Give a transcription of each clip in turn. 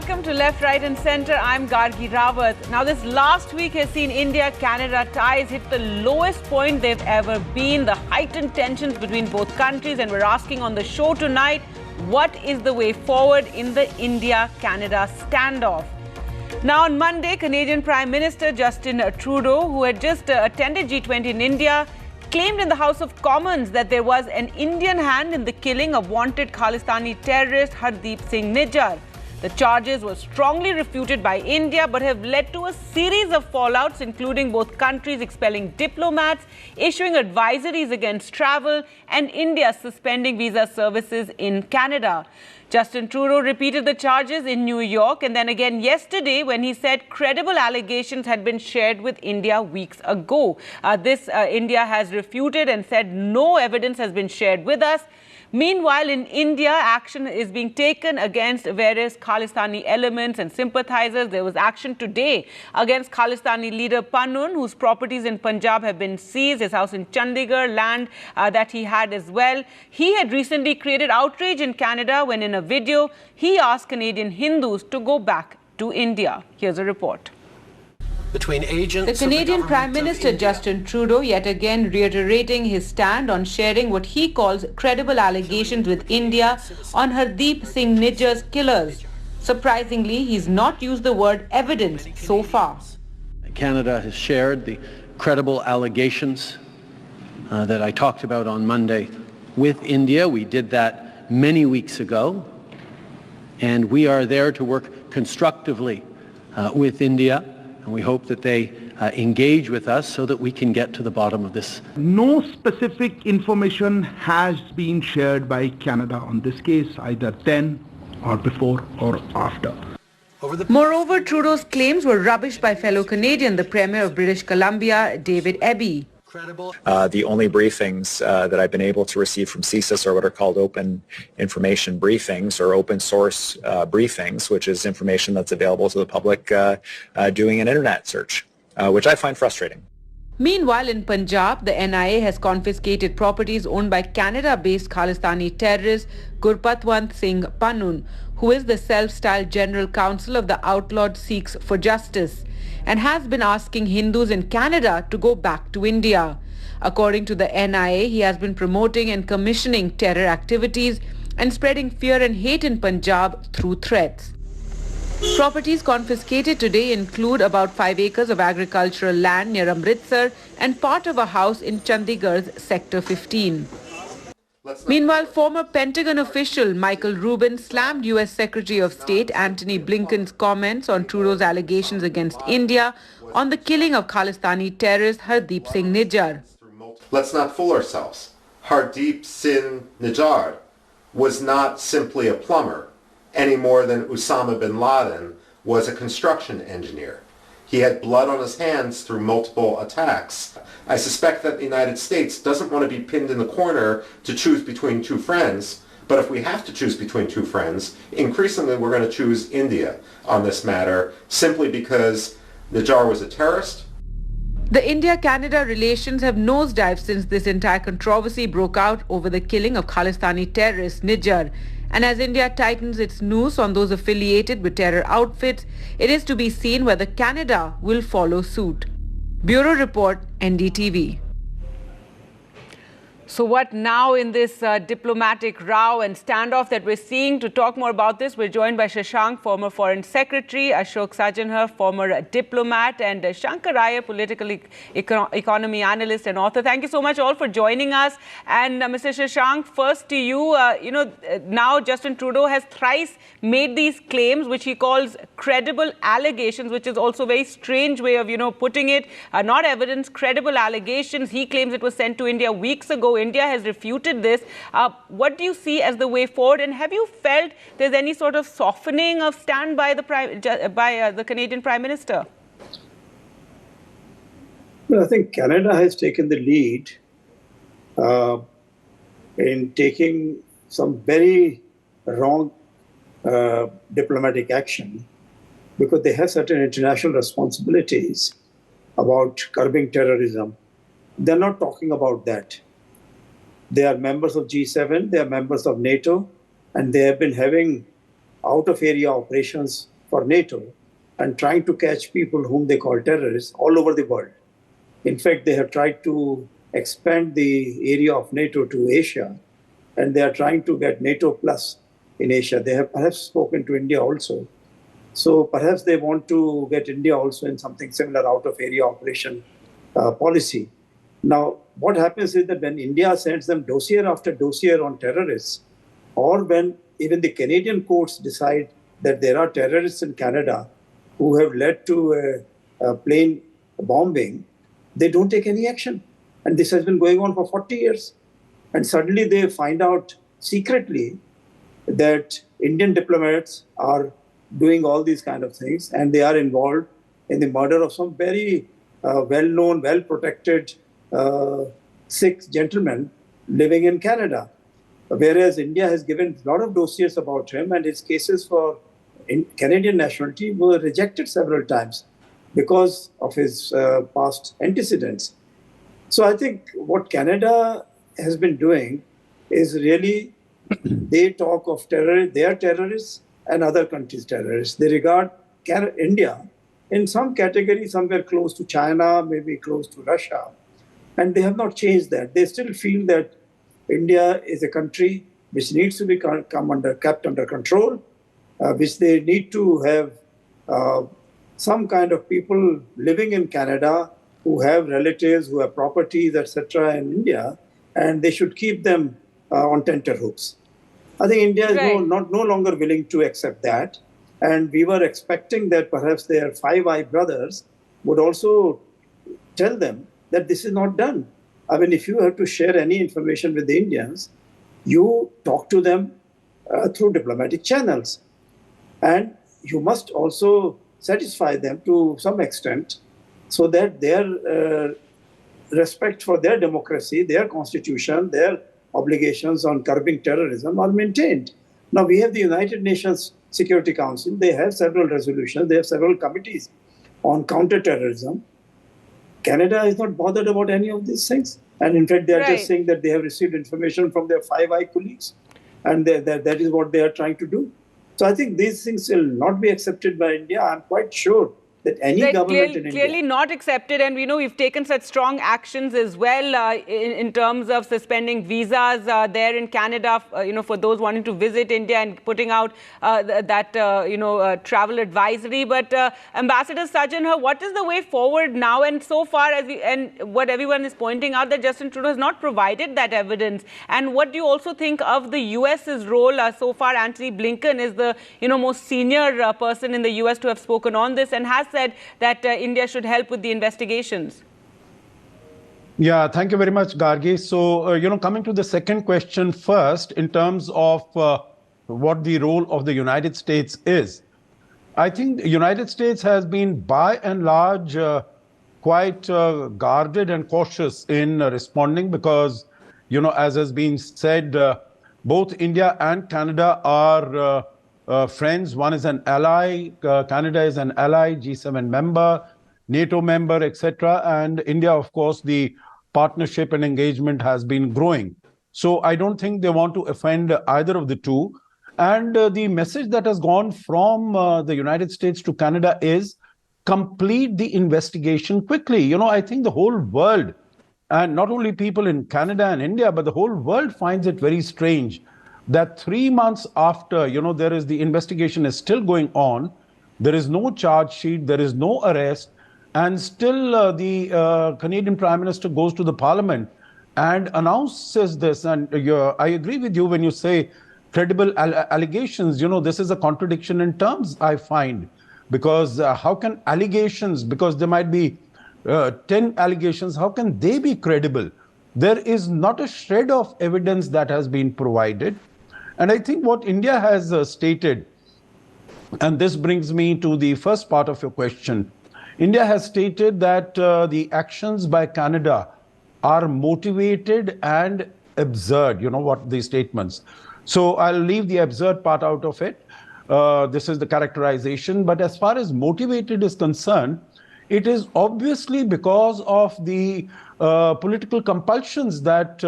Welcome to Left, Right and Centre. I'm Gargi Rawat. Now, this last week has seen India-Canada ties hit the lowest point they've ever been. The heightened tensions between both countries, and we're asking on the show tonight, what is the way forward in the India-Canada standoff? Now, on Monday, Canadian Prime Minister Justin Trudeau, who had just attended G20 in India, claimed in the House of Commons that there was an Indian hand in the killing of wanted Khalistani terrorist Hardeep Singh Nijjar. The charges were strongly refuted by India but have led to a series of fallouts, including both countries expelling diplomats, issuing advisories against travel, and India suspending visa services in Canada. Justin Trudeau repeated the charges in New York and then again yesterday when he said credible allegations had been shared with India weeks ago. India has refuted and said no evidence has been shared with us. Meanwhile, in India, action is being taken against various Khalistani elements and sympathizers. There was action today against Khalistani leader Pannun, whose properties in Punjab have been seized, his house in Chandigarh, land that he had as well. He had recently created outrage in Canada when in a video, he asked Canadian Hindus to go back to India. Here's a report. Between agents the Canadian Prime Minister Justin Trudeau yet again reiterating his stand on sharing what he calls credible allegations with India on Hardeep Singh Nijjar's killers. Surprisingly, he's not used the word evidence so far. Canada has shared the credible allegations that I talked about on Monday with India. We did that many weeks ago, and we are there to work constructively with India. And we hope that they engage with us so that we can get to the bottom of this. No specific information has been shared by Canada on this case, either then or before or after. Moreover, Trudeau's claims were rubbished by fellow Canadian, the Premier of British Columbia, David Eby. The only briefings that I've been able to receive from CSIS are what are called open information briefings or open source briefings, which is information that's available to the public doing an internet search, which I find frustrating. Meanwhile, in Punjab, the NIA has confiscated properties owned by Canada-based Khalistani terrorist Gurpatwant Singh Pannun, who is the self-styled General Counsel of the outlawed Sikhs for Justice, and has been asking Hindus in Canada to go back to India. According to the NIA, he has been promoting and commissioning terror activities and spreading fear and hate in Punjab through threats. Properties confiscated today include about 5 acres of agricultural land near Amritsar and part of a house in Chandigarh's Sector 15. Meanwhile, former Pentagon official Michael Rubin slammed U.S. Secretary of State Antony Blinken's comments on Trudeau's allegations against India on the killing of Khalistani terrorist Hardeep Singh Nijjar. Let's not fool ourselves. Hardeep Singh Nijjar was not simply a plumber any more than Osama bin Laden was a construction engineer. He had blood on his hands through multiple attacks. I suspect that the United States doesn't want to be pinned in the corner to choose between two friends, but if we have to choose between two friends, increasingly we're going to choose India on this matter simply because Nijjar was a terrorist. The India-Canada relations have nosedived since this entire controversy broke out over the killing of Khalistani terrorist Nijjar. And as India tightens its noose on those affiliated with terror outfits, it is to be seen whether Canada will follow suit. Bureau Report, NDTV. So what now in this diplomatic row and standoff that we're seeing? To talk more about this, we're joined by Shashank, former Foreign Secretary, Ashok Sajanhar, former diplomat, and Shankar Raya, political economy analyst and author. Thank you so much all for joining us. And Mr. Shashank, first to you, now Justin Trudeau has thrice made these claims, which he calls credible allegations, which is also a very strange way of, putting it. Not evidence, credible allegations. He claims it was sent to India weeks ago. India has refuted this. What do you see as the way forward? And have you felt there's any sort of softening of stand by the Canadian Prime Minister? Well, I think Canada has taken the lead in taking some very wrong diplomatic action because they have certain international responsibilities about curbing terrorism. They're not talking about that. They are members of G7, they are members of NATO, and they have been having out-of-area operations for NATO and trying to catch people whom they call terrorists all over the world. In fact, they have tried to expand the area of NATO to Asia, and they are trying to get NATO plus in Asia. They have perhaps spoken to India also. So perhaps they want to get India also in something similar out of area operation policy. Now, what happens is that when India sends them dossier after dossier on terrorists, or when even the Canadian courts decide that there are terrorists in Canada who have led to a plane bombing, they don't take any action. And this has been going on for 40 years. And suddenly they find out secretly that Indian diplomats are doing all these kind of things, and they are involved in the murder of some very well-known, well-protected Sikh gentleman living in Canada. Whereas India has given a lot of dossiers about him, and his cases for Canadian nationality were rejected several times because of his past antecedents. So I think what Canada has been doing is really, they talk of terror, they are terrorists and other countries terrorists. They regard India in some category somewhere close to China, maybe close to Russia. And they have not changed that. They still feel that India is a country which needs to be kept under control, which they need to have some kind of people living in Canada who have relatives, who have properties, etc. in India, and they should keep them on tenterhooks. I think India is no longer willing to accept that. And we were expecting that perhaps their Five Eye brothers would also tell them that this is not done. I mean, if you have to share any information with the Indians, you talk to them through diplomatic channels. And you must also satisfy them to some extent so that their respect for their democracy, their constitution, their obligations on curbing terrorism are maintained. Now, we have the United Nations Security Council. They have several resolutions. They have several committees on counterterrorism. Canada is not bothered about any of these things. And in fact, they are just saying that they have received information from their Five Eye colleagues. And that is what they are trying to do. So I think these things will not be accepted by India. I'm quite sure that any government in India... Clearly not accepted, and we know we've taken such strong actions as well in terms of suspending visas there in Canada, for those wanting to visit India, and putting out travel advisory. But Ambassador Sajjan, what is the way forward now? And so far, what everyone is pointing out, that Justin Trudeau has not provided that evidence. And what do you also think of the US's role? So far, Antony Blinken is the most senior person in the US to have spoken on this, and has said that India should help with the investigations. Yeah, thank you very much, Gargi. So, coming to the second question first, in terms of what the role of the United States is, I think the United States has been, by and large, quite guarded and cautious in responding because, as has been said, both India and Canada are friends. One is an ally, Canada is an ally, G7 member, NATO member, etc. And India, of course, the partnership and engagement has been growing. So I don't think they want to offend either of the two. And the message that has gone from the United States to Canada is complete the investigation quickly. I think the whole world, and not only people in Canada and India, but the whole world finds it very strange that 3 months after, the investigation is still going on, there is no charge sheet, there is no arrest, and still the Canadian Prime Minister goes to the Parliament and announces this. And I agree with you when you say credible allegations. This is a contradiction in terms, I find, because how can allegations, because there might be 10 allegations, how can they be credible? There is not a shred of evidence that has been provided. And I think what India has stated, and this brings me to the first part of your question, India has stated that the actions by Canada are motivated and absurd, what the statements. So I'll leave the absurd part out of it. This is the characterization. But as far as motivated is concerned, it is obviously because of the political compulsions that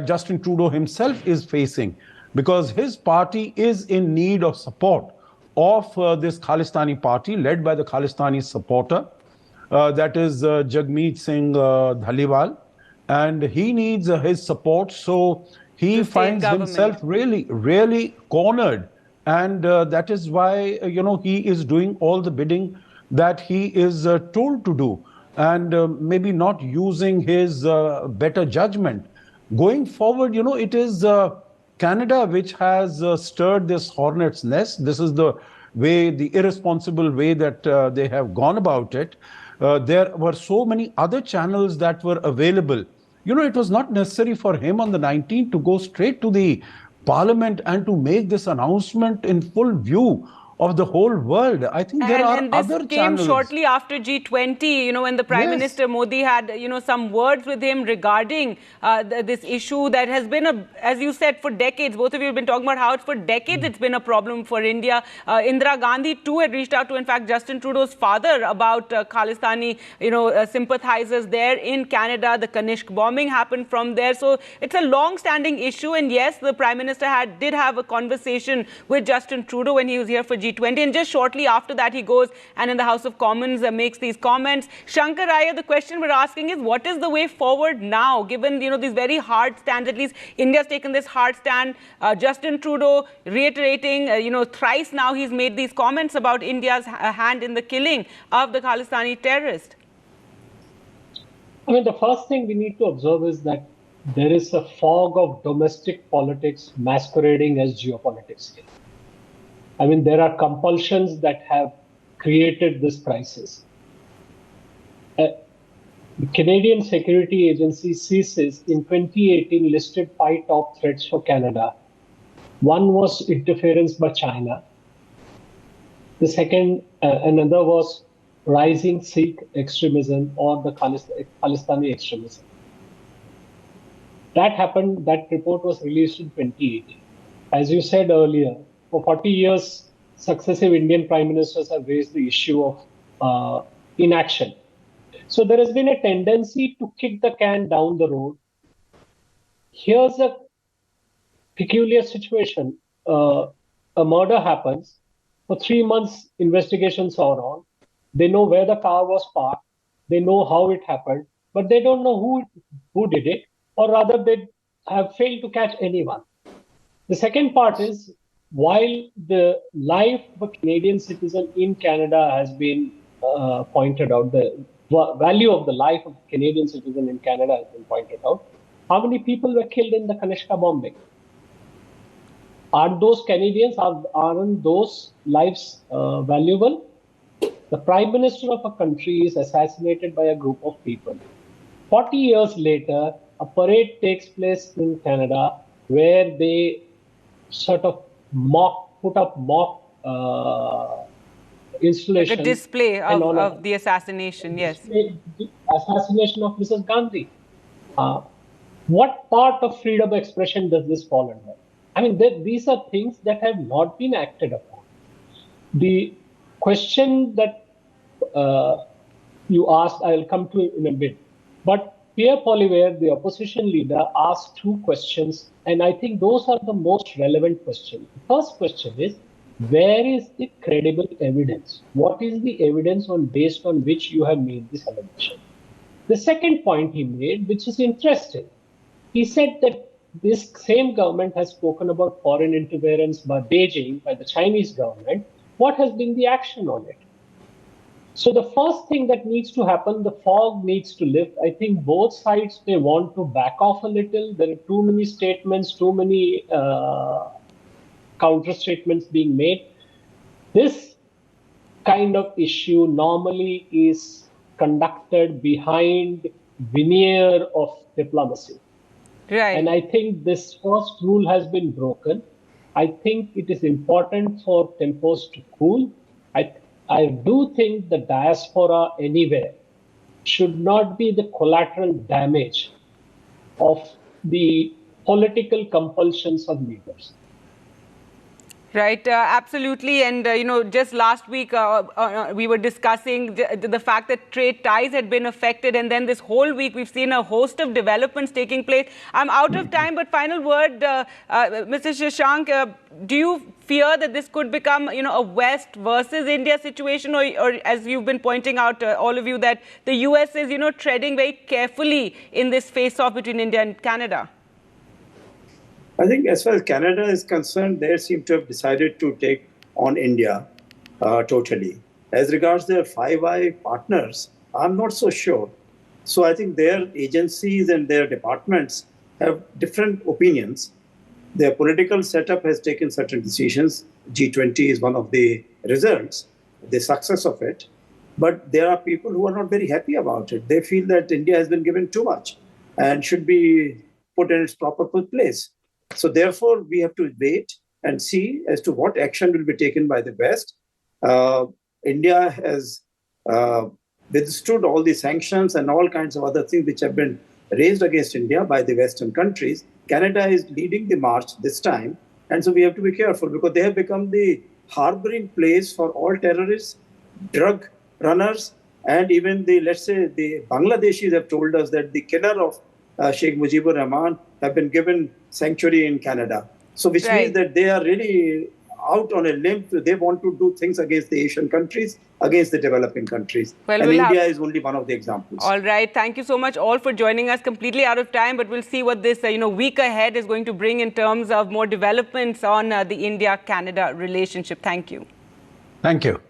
Justin Trudeau himself is facing, because his party is in need of support of this Khalistani party led by the Khalistani supporter, that is Jagmeet Singh Dhaliwal, and he needs his support. So he finds himself really cornered, and that is why he is doing all the bidding that he is told to do, and maybe not using his better judgment. Going forward, it is Canada which has stirred this hornet's nest. This is the way, the irresponsible way that they have gone about it. There were so many other channels that were available. It was not necessary for him on the 19th to go straight to the parliament and to make this announcement in full view of the whole world. I think there are other channels. And this came shortly after G20, when the Prime Minister Modi had, some words with him regarding this issue that has been, as you said, for decades. Both of you have been talking about how for decades it's been a problem for India. Indira Gandhi too had reached out to, in fact, Justin Trudeau's father about Khalistani, sympathizers there in Canada. The Kanishk bombing happened from there. So it's a long-standing issue. And yes, the Prime Minister did have a conversation with Justin Trudeau when he was here for G20, and just shortly after that he goes and in the House of Commons makes these comments. Shankar Raya, the question we're asking is, what is the way forward now, given these very hard stands? At least India's taken this hard stand. Justin Trudeau reiterating, thrice now he's made these comments about India's hand in the killing of the Khalistani terrorist. I mean, the first thing we need to observe is that there is a fog of domestic politics masquerading as geopolitics here. I mean, there are compulsions that have created this crisis. The Canadian Security Agency, CSIS, in 2018 listed 5 top threats for Canada. One was interference by China. The second, another was rising Sikh extremism or the Khalistani extremism. That happened, that report was released in 2018. As you said earlier, for 40 years, successive Indian prime ministers have raised the issue of inaction. So there has been a tendency to kick the can down the road. Here's a peculiar situation. A murder happens. For 3 months, investigations are on. They know where the car was parked. They know how it happened, but they don't know who did it, or rather they have failed to catch anyone. The second part is, while the life of a Canadian citizen in Canada has been pointed out, the value of the life of a Canadian citizen in Canada has been pointed out, how many people were killed in the Kanishka bombing? Aren't those Canadians, aren't those lives valuable? The Prime Minister of a country is assassinated by a group of people. 40 years later, a parade takes place in Canada where they sort of put up mock installations. Like a display of the assassination, yes. The assassination of Mrs. Gandhi. What part of freedom of expression does this fall under? I mean, these are things that have not been acted upon. The question that you asked, I'll come to in a bit. But Pierre Poilievre, the opposition leader, asked 2 questions, and I think those are the most relevant questions. The first question is, where is the credible evidence? What is the evidence based on which you have made this allegation? The second point he made, which is interesting, he said that this same government has spoken about foreign interference by Beijing, by the Chinese government. What has been the action on it? So the first thing that needs to happen, the fog needs to lift. I think both sides, they want to back off a little. There are too many statements, too many counter statements being made. This kind of issue normally is conducted behind veneer of diplomacy. Right. And I think this first rule has been broken. I think it is important for tempos to cool. I do think the diaspora anywhere should not be the collateral damage of the political compulsions of leaders. Right, absolutely. And, just last week we were discussing the fact that trade ties had been affected. And then this whole week we've seen a host of developments taking place. I'm out of time, but final word, Mr. Shashank, do you fear that this could become, a West versus India situation? Or as you've been pointing out, all of you, that the US is, treading very carefully in this face-off between India and Canada? I think as far as Canada is concerned, they seem to have decided to take on India totally. As regards their Five Eye partners, I'm not so sure. So I think their agencies and their departments have different opinions. Their political setup has taken certain decisions. G20 is one of the results, the success of it. But there are people who are not very happy about it. They feel that India has been given too much and should be put in its proper place. So therefore, we have to wait and see as to what action will be taken by the West. India has withstood all the sanctions and all kinds of other things which have been raised against India by the Western countries. Canada is leading the march this time. And so we have to be careful because they have become the harboring place for all terrorists, drug runners, and even the Bangladeshis have told us that the killer of Sheikh Mujibur Rahman have been given sanctuary in Canada. So which means that they are really out on a limb. They want to do things against the Asian countries, against the developing countries. And India is only one of the examples. All right. Thank you so much all for joining us. Completely out of time, but we'll see what this week ahead is going to bring in terms of more developments on the India-Canada relationship. Thank you. Thank you.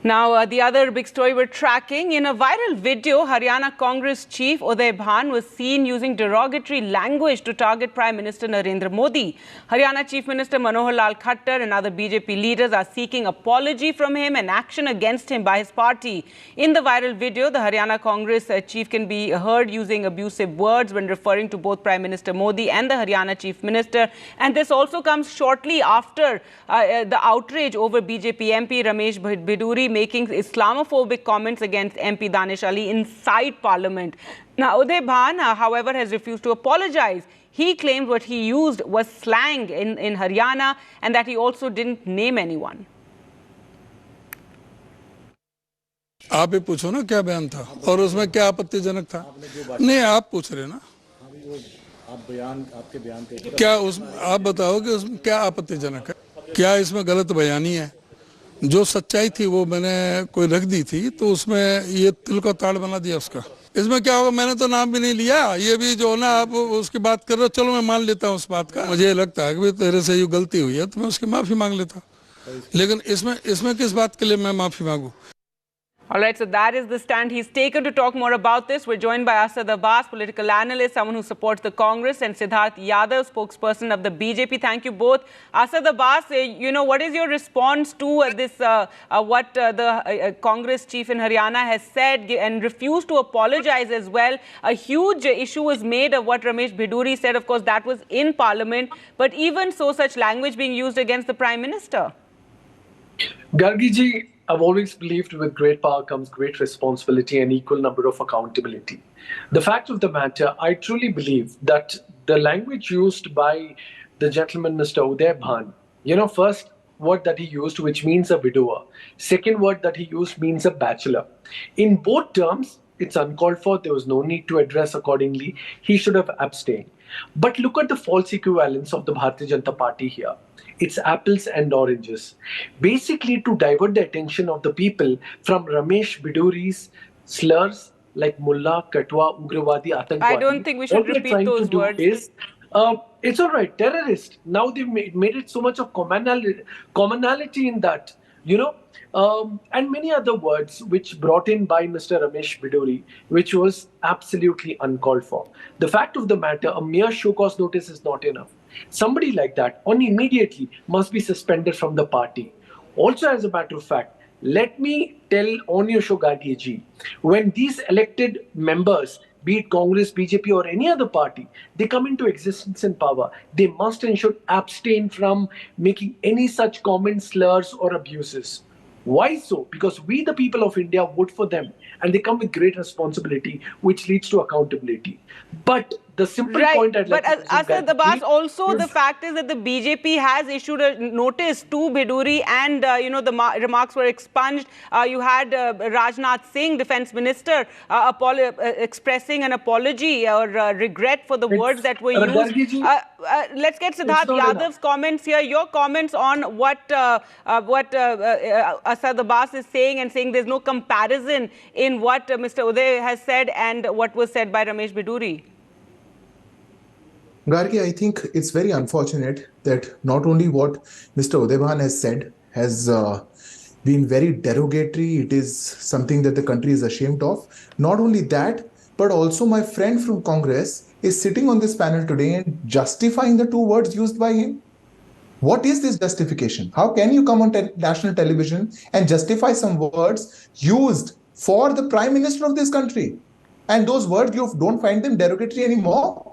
Now, the other big story we're tracking, in a viral video, Haryana Congress chief Uday Bhan was seen using derogatory language to target Prime Minister Narendra Modi. Haryana Chief Minister Manohar Lal Khattar and other BJP leaders are seeking apology from him and action against him by his party. In the viral video, the Haryana Congress chief can be heard using abusive words when referring to both Prime Minister Modi and the Haryana Chief Minister. And this also comes shortly after the outrage over BJP MP Ramesh Biduri making Islamophobic comments against MP Danish Ali inside Parliament. Now, Uday Bhan, however, has refused to apologize. He claimed what he used was slang in Haryana and that he also didn't name anyone. आप ही पूछो ना क्या बयान था और उसमें क्या आपत्तिजनक था नहीं आप पूछ रहे ना आप बयान आपके बयान पे क्या उस आप बताओ कि उसमें क्या आपत्तिजनक है क्या इसमें गलत बयानी है जो सच्चाई थी वो मैंने कोई रख दी थी तो उसमें ये तिल को ताड़ बना दिया उसका इसमें क्या होगा मैंने तो नाम भी नहीं लिया ये भी जो ना आप उसकी बात कर रहे हो चलो मैं मान लेता हूँ उस बात का मुझे लगता है कि तेरे से ये गलती हुई है तो मैं उसकी माफी मांग लेता लेकिन इसमें किस बात के लिए मैं माफी मांगू All right, so that is the stand he's taken. To talk more about this, we're joined by Asad Abbas, political analyst, someone who supports the Congress, and Siddharth Yadav, spokesperson of the BJP. Thank you both. Asad Abbas, what is your response to this, what the Congress chief in Haryana has said and refused to apologize as well? A huge issue was made of what Ramesh Biduri said. Of course, that was in Parliament. But even so, such language being used against the Prime Minister. Gargi ji, I've always believed with great power comes great responsibility and equal number of accountability. The fact of the matter, I truly believe that the language used by the gentleman, Mr. Uday Bhan, first word that he used, which means a widower. Second word that he used means a bachelor. In both terms, it's uncalled for. There was no need to address accordingly. He should have abstained. But look at the false equivalence of the Bharatiya Janata Party here. It's apples and oranges. Basically, to divert the attention of the people from Ramesh Biduri's slurs like Mullah, Katwa, Ugrawadi, Atangwadi. I don't think we should repeat those words. It's all right, terrorist. Now they've made it so much of commonality in that, and many other words which brought in by Mr. Ramesh Biduri, which was absolutely uncalled for. The fact of the matter, a mere show cause notice is not enough. Somebody like that immediately must be suspended from the party. Also, as a matter of fact, let me tell on your show, Gargi ji, when these elected members, be it Congress, BJP or any other party, they come into existence and power, they must and should abstain from making any such comments, slurs or abuses. Why so? Because we, the people of India, vote for them and they come with great responsibility, which leads to accountability. But The simple Right, point I'd like but to make, Asad Abbas, also is the fact is that the BJP has issued a notice to Biduri, and the remarks were expunged. You had Rajnath Singh, Defence Minister, expressing an apology or regret for the words that were used. Gargi-ji, Let's get Siddharth Yadav's comments here. Your comments on what Asad Abbas is saying, and saying there's no comparison in what Mr. Uday has said and what was said by Ramesh Biduri. Gargi, I think it's very unfortunate that not only what Mr. Uday has said has been very derogatory, it is something that the country is ashamed of. Not only that, but also my friend from Congress is sitting on this panel today and justifying the two words used by him. What is this justification? How can you come on national television and justify some words used for the Prime Minister of this country? And those words, you don't find them derogatory anymore.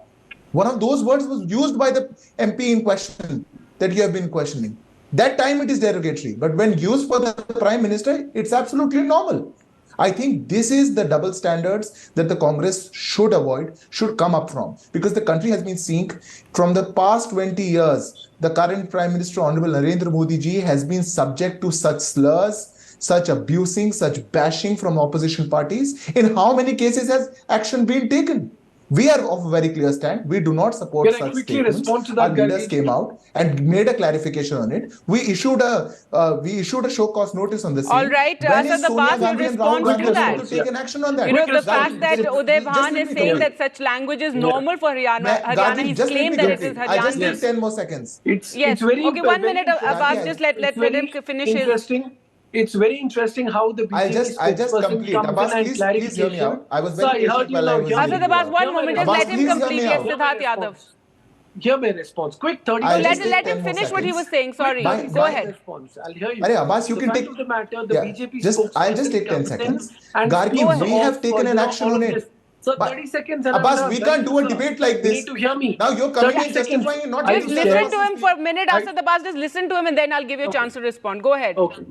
One of those words was used by the MP in question that you have been questioning. That time it is derogatory, but when used for the Prime Minister, it's absolutely normal. I think this is the double standards that the Congress should avoid, should come up from, because the country has been seeing from the past 20 years, the current Prime Minister, Honorable Narendra Modi ji, has been subject to such slurs, such abusing, such bashing from opposition parties. In how many cases has action been taken? We are of a very clear stand. We do not support Can I such quickly statements. respond to that, Our leaders Gargi? came out and made a clarification on it. We issued a show cause notice on the same. All right, When is Asad Abbas Sonia will Gandhi and respond Rahul to Gandhi that. going to take an action on that? You know, the fact that Uday Just Bhan let is me saying complete. that such language is normal for Haryana. Gargi, He's just let claimed me that it is complete. I just Haryanvi. need 10 more seconds. It's Yes. very Okay, 1 very minute, Abbas. Gargi, Just let him finish his. interesting. It's very interesting how the BJP I'll just spokesperson complete. comes Abbas, in and please hear me clarification. out. I was Sir, very I heard patient you while I now. was Hear me. Asad Abbas, 1 Hear my moment. Just Abbas, let him please hear complete. me Yes, out. Siddharth Yadav. Hear my response. Quick 30 I'll Let just take 10 him more finish what he was seconds. saying. Sorry. My- Go my- ahead. response. I'll hear you. Arey, Abbas, you the can fact take. of the matter, the Yeah, BJP I'll just spokesperson take 10 comes in seconds. and Gargi, speaks we have of, taken an action all on of it. this. So But 30 seconds and Abbas, I'm we done. can't do a Sir. debate like You this. need to hear me. Now you're coming 30 and seconds. justifying and not Are Just you letting listen scared? to him for a minute, I- Asad Abbas. Just listen to him and then I'll give you a chance to respond. Go ahead. Okay.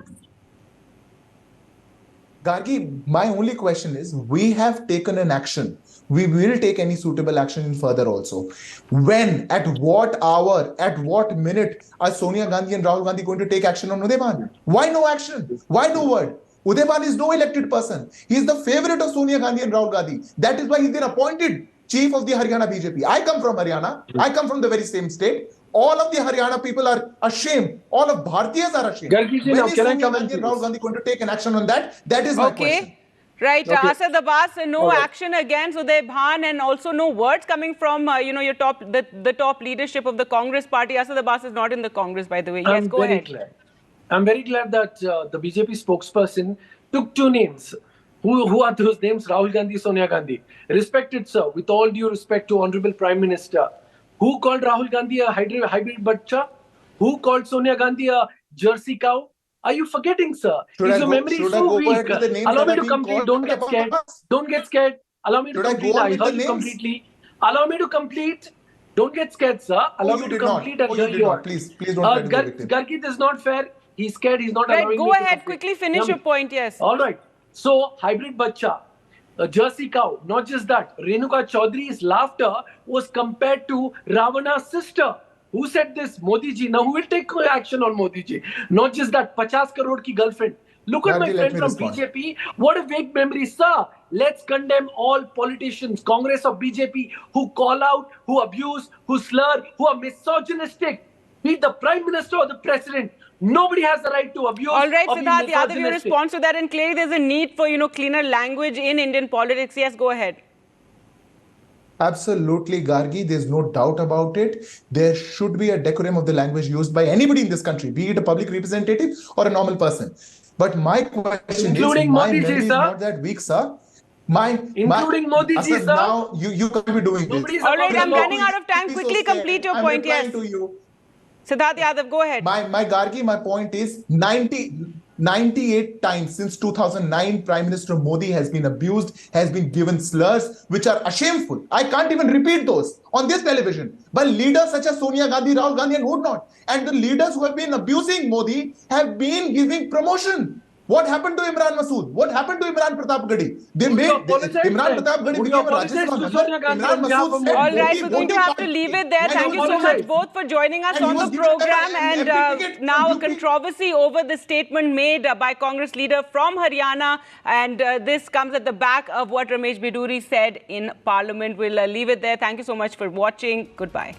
Gargi, my only question is, we have taken an action. We will take any suitable action in further also. When, at what hour, at what minute are Sonia Gandhi and Rahul Gandhi going to take action on Uday Bhan? Why no action? Why no word? Uday Bhan is no elected person. He is the favorite of Sonia Gandhi and Rahul Gandhi. That is why he's been appointed chief of the Haryana BJP. I come from Haryana. I come from the very same state. All of the Haryana people are ashamed. All of Bhartiyas are ashamed. Gargi ji, When now is can I Sonia come Gandhi and into Rahul this? Gandhi going to take an action on that? That is my question. Okay. Right, Okay. Asad Abbas, no All right. action against Uday Bhan, and also no words coming from your the top leadership of the Congress party. Asad Abbas is not in the Congress, by the way. Yes, go ahead. I'm very glad that the BJP spokesperson took two names. Who are those names? Rahul Gandhi, Sonia Gandhi. Respected, sir, with all due respect to Honorable Prime Minister. Who called Rahul Gandhi a hybrid bacha? Who called Sonia Gandhi a Jersey cow? Are you forgetting, sir? Is your memory so weak? Allow me to complete. Don't get scared. Don't get scared. Allow me to complete. I heard you completely. Allow me to complete. Don't get scared, sir. Allow me to complete and hear you out. Please don't play the victim. Gargi, this is not fair. He's scared. He's not Right, allowing go me to ahead. complete. Quickly finish your point, yes. All right. So, hybrid bacha, a Jersey cow. Not just that. Renuka Chaudhary's laughter was compared to Ravana's sister. Who said this? Modi ji. Now, who will take action on Modi ji? Not just that. 50 crore ki girlfriend. Look at my friend from BJP. What a vague memory, sir. Let's condemn all politicians, Congress of BJP, who call out, who abuse, who slur, who are misogynistic. Be it the Prime Minister or the President. Nobody has the right to abuse. All right, or be Siddharth Yadav, your misogynistic. response to that, and clearly there's a need for cleaner language in Indian politics. Yes, go ahead. Absolutely, Gargi. There's no doubt about it. There should be a decorum of the language used by anybody in this country, be it a public representative or a normal person. But my question including is, my Modi memory ji, is sir. not that weak, sir. Including Modi ji, sir. Now you can't be doing this. All right, I'm running out of time. Please Quickly so complete your I'm point. replying Yes. to you. Siddharth Yadav, go ahead. My Gargi, my point is 98 times since 2009, Prime Minister Modi has been abused, has been given slurs, which are shameful. I can't even repeat those on this television. But leaders such as Sonia Gandhi, Rahul Gandhi and whatnot, and the leaders who have been abusing Modi have been giving promotion. What happened to Imran Masood? What happened to Imran Pratap Gadi? They Would made you apologize Imran then? Pratap Gadi Would you became a apologize Rajasthan to member. Sonia Gandhi Imran on behalf Masood of said, All right, "Modi, we're going to Modi have to party." leave it there. And he Thank was you so given much a- both for joining us and he on was the given a program. And MP ticket from now a UP. controversy over the statement made by Congress leader from Haryana. And this comes at the back of what Ramesh Biduri said in Parliament. We'll leave it there. Thank you so much for watching. Goodbye.